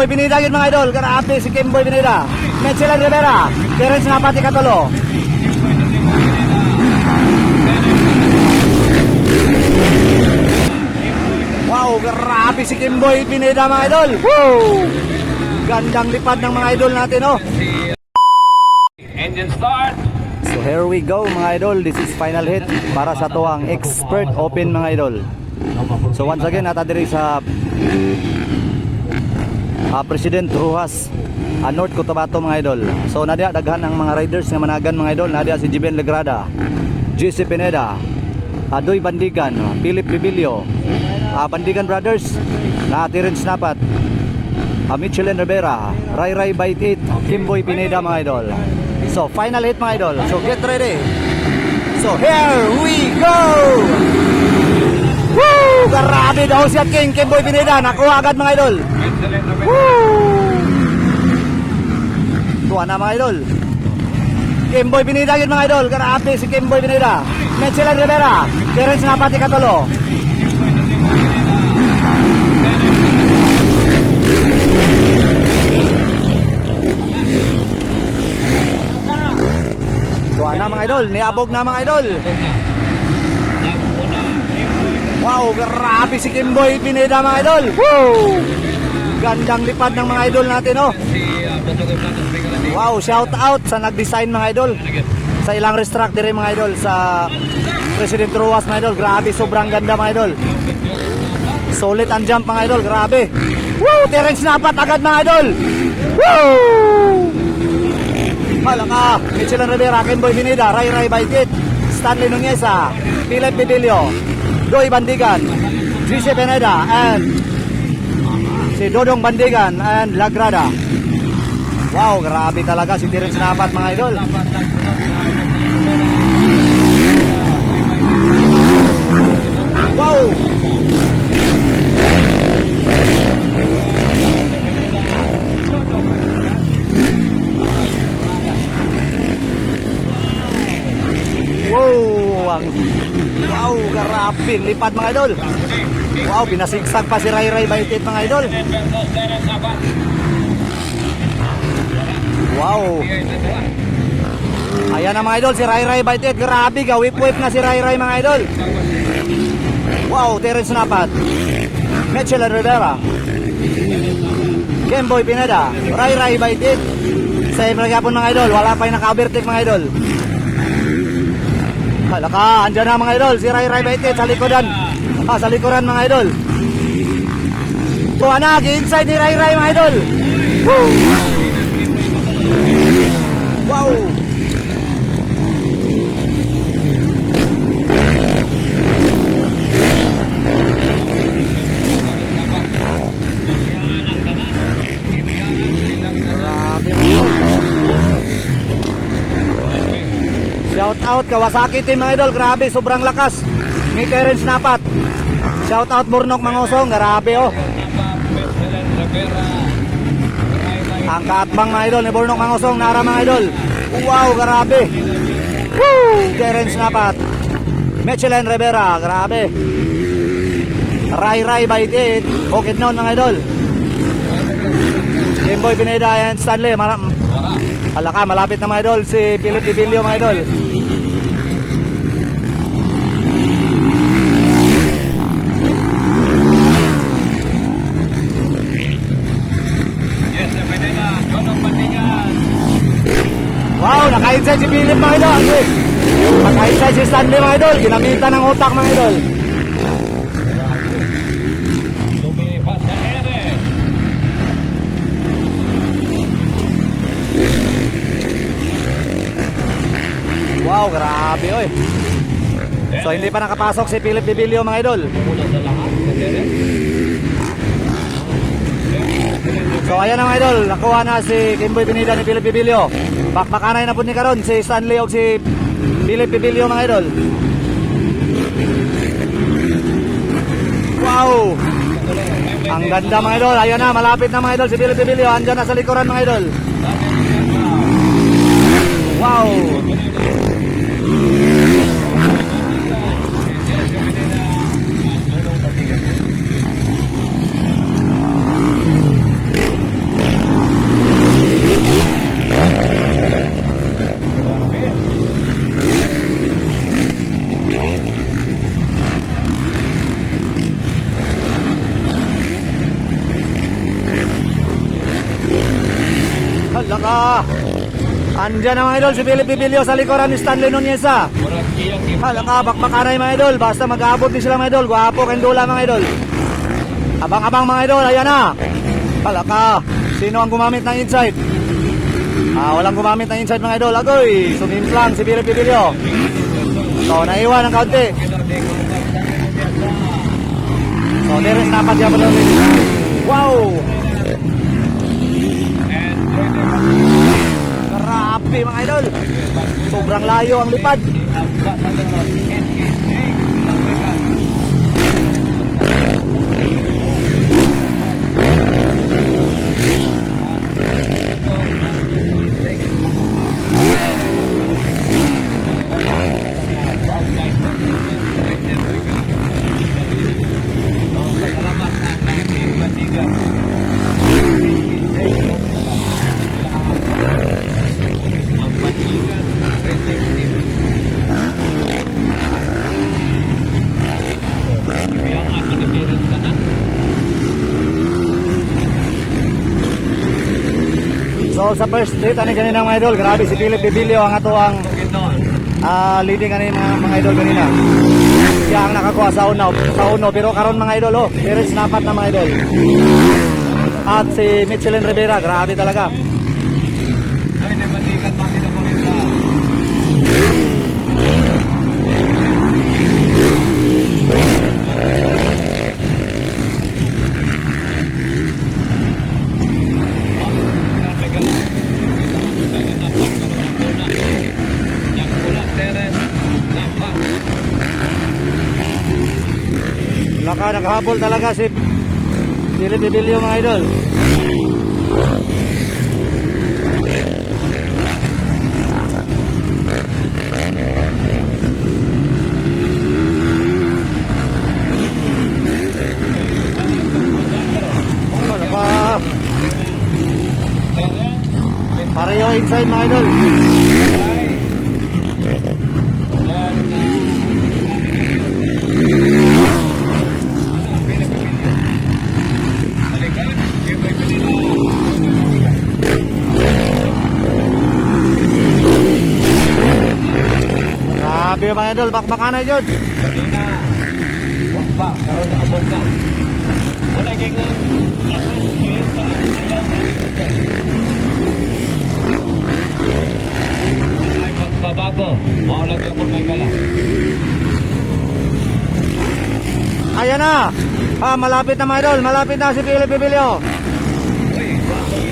Kimboy Pineda yun mga idol. Grabe si Kimboy Pineda. Mitchell Rivera. Terence Napati Katolo. Wow, grabe si Kimboy Pineda mga idol. Woo! Gandang lipad ng mga idol natin, oh. Engine start. So here we go mga idol. This is final hit para sa tuwang Expert Open mga idol. So once again natadiri sa President Rojas, North Cotabato mga idol. So nadia daghan ang mga riders nga managan mga idol. Nadia si Jiben Legrada, JC Pineda, Adoy Bandigan, Philip Bibilio, Bandigan Brothers, na Terence Napat, Michelin Rivera, Ray Ray Bait 8, Kimboy Pineda mga idol. So final hit mga idol. So get ready. So here we go. Woo! Grabe daw siya King Kimboy Pineda. Nakuha agad mga idol. Woo! Tuwa na mga idol. Kimboy Pineda yun mga idol. Grabe si Kimboy Pineda. Mitchell Rivera. Terence Napati Katolo. Tuwa na mga idol. Niabog na mga idol. Wow, grabe si Kimboy Pineda mga idol. Woo! Gandang lipad ng mga idol natin, oh. Wow, shout out sa nag-design mga idol. Sa ilang restructure mga idol sa President Rojas mga idol. Grabe, sobrang ganda mga idol. Solid ang jump mga idol, grabe. Woo! Terence Napat agad mga idol. Woo! Malaka, Michelin Rivera, Kimboy Pineda, Ray Ray Bait, Stanley Nuneza, Philip Bibilio, Doy Bandigan, JC Pineda, and si Dodong Bandigan and Lagrada. Wow, grabe talaga si Terence Napat mga idol. Wow! Wow, grabe, lipad mga idol. Wow, pinasigsag pa si Ray Ray Bait mga idol. Wow. Ayan na mga idol, si Ray Ray Bait. Grabe, gawip-wip na si Ray Ray mga idol. Wow, Terence Napat, Mitchell Rivera, Kimboy Pineda, Ray Ray Bait. Sa Ibrahapon mga idol, wala pa yung naka-overtake mga idol. Halaka, andyan na mga idol, si Ray Ray Bait sa likodan. Sa likuran mga idol. Tuwa na, inside ni Ray Ray mga idol. Woo! Wow! Shout out Kawasaki team mga idol, grabe, sobrang lakas ni Terence Napat. Shout out Burnok Mangosong, grabe oh. Ang kaatbang mga idol ni Burnok Mangosong, nara mga idol. Wow, grabe. Woo! Terence Napat, Michelin Rivera, grabe. Ray Ray Bait, Bukid Noon mga idol. Kimboy Pineda and Stanley, alaka, malapit na mga idol si Philip Bibilio mga idol. Wow, naka-inside si Philip mga idol. Naka-inside si Stanley mga idol. Ginamitan ng utak mga idol. Wow, grabe oy. So hindi pa nakapasok si Philip Bibilio mga idol. So ayan na mga idol, nakuha na si Kimboy Pineda ni Philip Bibilio. Bakbakanay na po ni karon si Stanley o si Philip Bibilio mga idol. Wow! Ang ganda mga idol. Ayan na, malapit na mga idol si Philip Bibilio. Andyan na sa likuran mga idol. Wow! Halaka. Andyan na mga idol, si Philip Bibilio sa likuran ni Stanley Nunez. Halaka, bakbakanay mga idol. Basta mag-aabot din sila mga idol. Guwapo, kendula mga idol. Abang-abang mga idol, ayan na. Halaka, sino ang gumamit ng inside? Walang gumamit ng inside mga idol. Agoy, sumimplang si Philip Bibilio. So, naiwan ng kaunti. So, deres napat siya pa doon. Wow! Grabe mga idol. Sobrang layo ang lipad. So sa first date ani kanina mga idol, grabe si Philip Bibilio ang ato ang leading ani mga idol kanina. Siya ang nakakuha sa uno pero karon mga idol pero sinapat na mga idol. At si Michelin Rivera, grabe talaga. Naghabol talaga si Philip Bibilio mga idol. Pareho inside mga idol. Grabe mga idol, bakbakanay yun. Bakbak, karoon na abot na. Wala kaya nga. Babago, maulag yung may gala. Ayan na. Malapit na mga idol, malapit na si Philip Bibilio.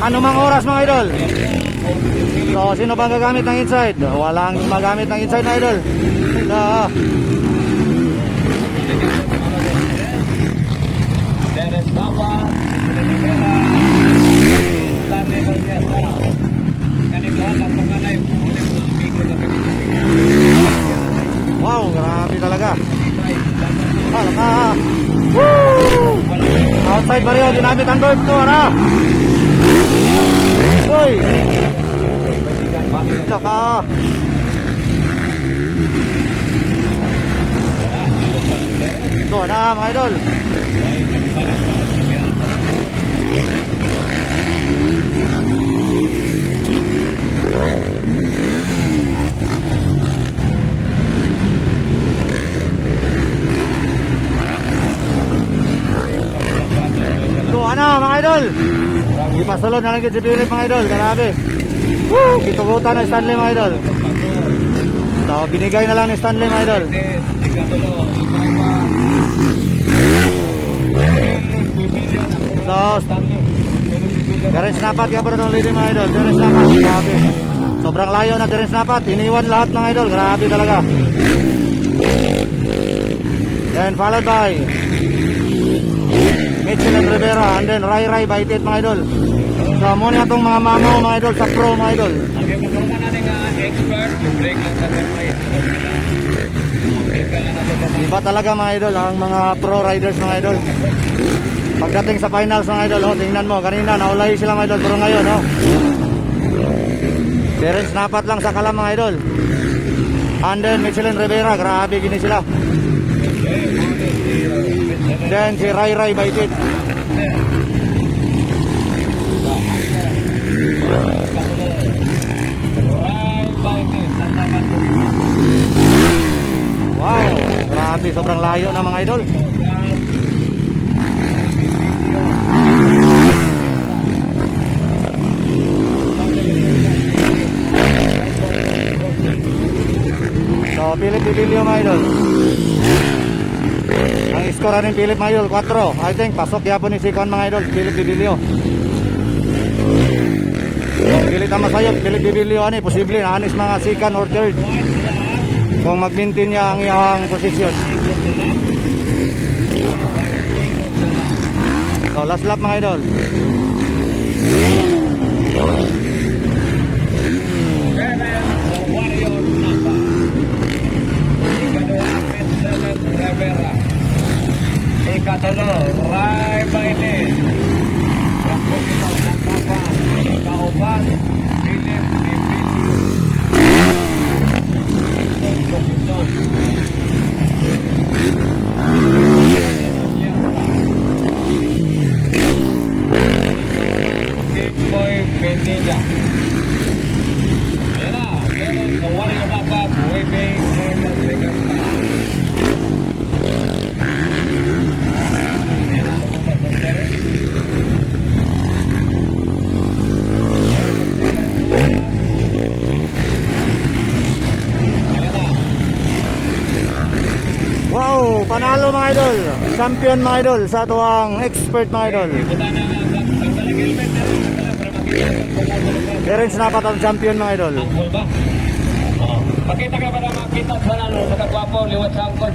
Ano mang oras mga idol? So, sino bang gagamit ng inside? Walang magamit ng inside na idol. Wow, grabe talaga. Halaka. Woo! Outside Mario, ginamit ang bird ko, ano? Uy! Halaka. Ito na mga idol. Mga idol, ipasulod na lang si Philip mga idol. Grabe. Woo! Kitugutan na Stanley mga idol. So binigay na lang ni Stanley mga idol. So Terence Napat ka pa rin ang leading mga idol. Terence Napat, grabe. Sobrang layo na Terence Napat. Iniwan lahat mga idol. Grabe talaga. Then followed by Michelin Rivera and then Rai Rai Baitit mga idol. So muna itong mga mamaw mga idol sa pro mga idol. Iba talaga mga idol ang mga pro riders mga idol. Pagdating sa finals mga idol, tingnan mo kanina naulay sila mga idol pero ngayon Terence Napat lang sa kalam mga idol. And then Michelin Rivera, grabe gini sila. Then si Rai Rai Baitit. sobrang layo na mga idol. So Philip Bibilio mga idol. Ang score ng Philip mga idol 4. I think pasok yapon ni Sikon mga idol, Philip Bibilio. Pilit ang masayop, Philip Bibilio ani posible na anis mga second or third. Kung mag-maintain niya ang iyang posisyon. So last lap mga idol. Ikatalo, Ray Bailey. Kauban, Philip Kimboy Bendiga. Yan na, meron sa wali na dapat, waving, and the Wow, panalo mga idol. Champion mga idol sa tuwang expert mga idol. Terence Napat ang champion mga idol. Pakita ka ba na makita sa nalo sa kagwapo, liwat sa angkod.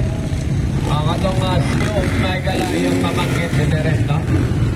Ang atong slow, may gala yung pamangkit si Terence, no?